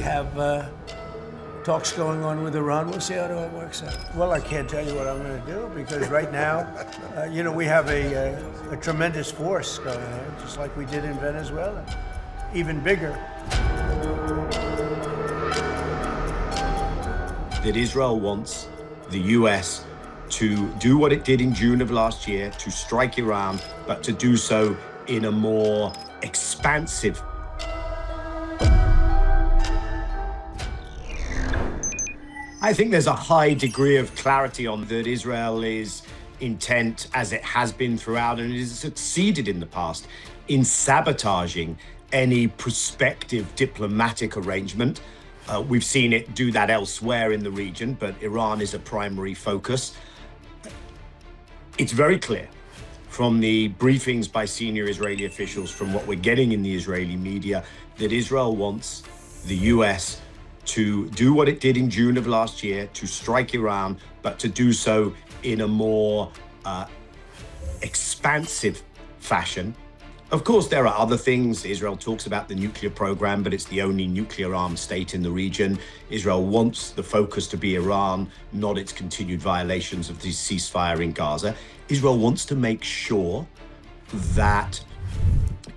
have talks going on with Iran. We'll see how it all works out. Well, I can't tell you what I'm going to do because right now, we have a tremendous force going on, just like we did in Venezuela, even bigger. That Israel wants the US to do what it did in June of last year, to strike Iran, but to do so in a more expansive. I think there's a high degree of clarity on that Israel's intent, as it has been throughout, and it has succeeded in the past, in sabotaging any prospective diplomatic arrangement. We've seen it do that elsewhere in the region, but Iran is a primary focus. It's very clear from the briefings by senior Israeli officials, from what we're getting in the Israeli media, that Israel wants the US to do what it did in June of last year, to strike Iran, but to do so in a more expansive fashion. Of course, there are other things. Israel talks about the nuclear program, but it's the only nuclear-armed state in the region. Israel wants the focus to be Iran, not its continued violations of the ceasefire in Gaza. Israel wants to make sure that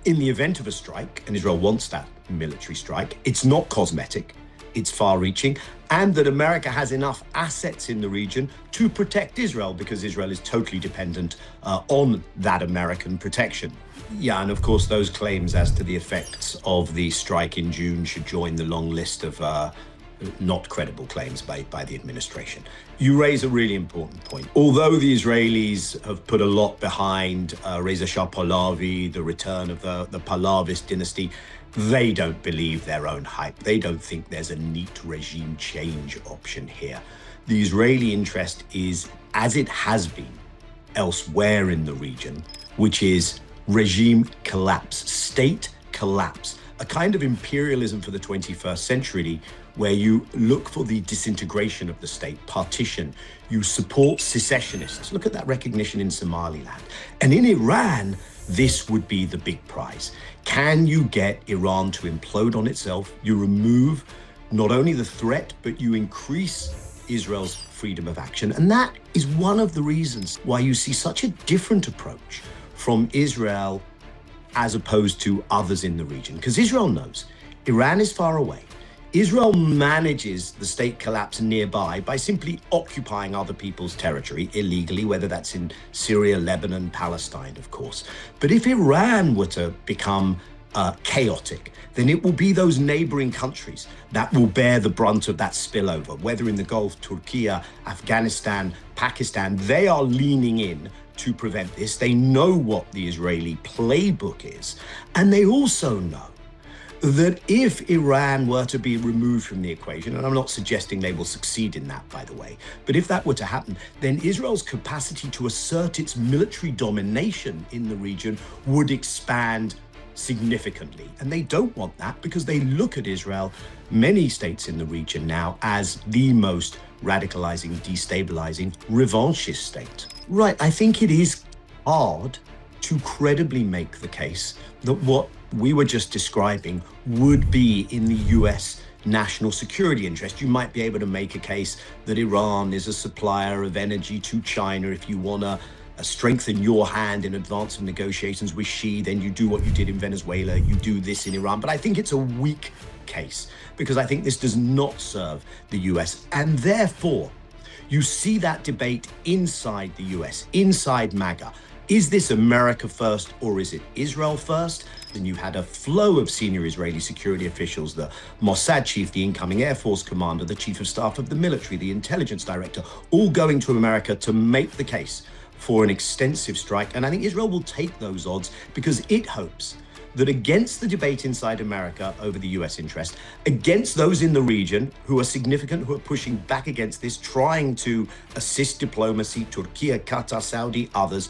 in the event of a strike, and Israel wants that military strike, it's not cosmetic, it's far-reaching, and that America has enough assets in the region to protect Israel, because Israel is totally dependent on that American protection. Yeah, and of course, those claims as to the effects of the strike in June should join the long list of not credible claims by the administration. You raise a really important point. Although the Israelis have put a lot behind Reza Shah Pahlavi, the return of the Pahlavist dynasty, they don't believe their own hype. They don't think there's a neat regime change option here. The Israeli interest is, as it has been elsewhere in the region, which is regime collapse, state collapse, a kind of imperialism for the 21st century where you look for the disintegration of the state, partition, you support secessionists. Look at that recognition in Somaliland. And in Iran, this would be the big prize. Can you get Iran to implode on itself? You remove not only the threat, but you increase Israel's freedom of action. And that is one of the reasons why you see such a different approach from Israel as opposed to others in the region. Because Israel knows Iran is far away. Israel manages the state collapse nearby by simply occupying other people's territory illegally, whether that's in Syria, Lebanon, Palestine, of course. But if Iran were to become chaotic, then it will be those neighboring countries that will bear the brunt of that spillover, whether in the Gulf, Turkey, Afghanistan, Pakistan. They are leaning in to prevent this. They know what the Israeli playbook is, and they also know that if Iran were to be removed from the equation, and I'm not suggesting they will succeed in that, by the way, but if that were to happen, then Israel's capacity to assert its military domination in the region would expand significantly. And they don't want that because they look at Israel, many states in the region now, as the most radicalizing, destabilizing, revanchist state. Right, I think it is hard to credibly make the case that what we were just describing would be in the US national security interest. You might be able to make a case that Iran is a supplier of energy to China. If you want to strengthen your hand in advance of negotiations with Xi, then you do what you did in Venezuela, you do this in Iran. But I think it's a weak case because I think this does not serve the US. And therefore, you see that debate inside the US, inside MAGA. Is this America first or is it Israel first? And you had a flow of senior Israeli security officials, the Mossad chief, the incoming Air Force commander, the chief of staff of the military, the intelligence director, all going to America to make the case for an extensive strike. And I think Israel will take those odds because it hopes that against the debate inside America over the US interest, against those in the region who are significant, who are pushing back against this, trying to assist diplomacy, Turkey, Qatar, Saudi, others,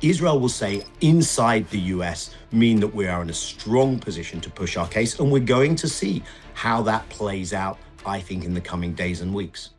Israel will say inside the US mean that we are in a strong position to push our case. And we're going to see how that plays out, I think, in the coming days and weeks.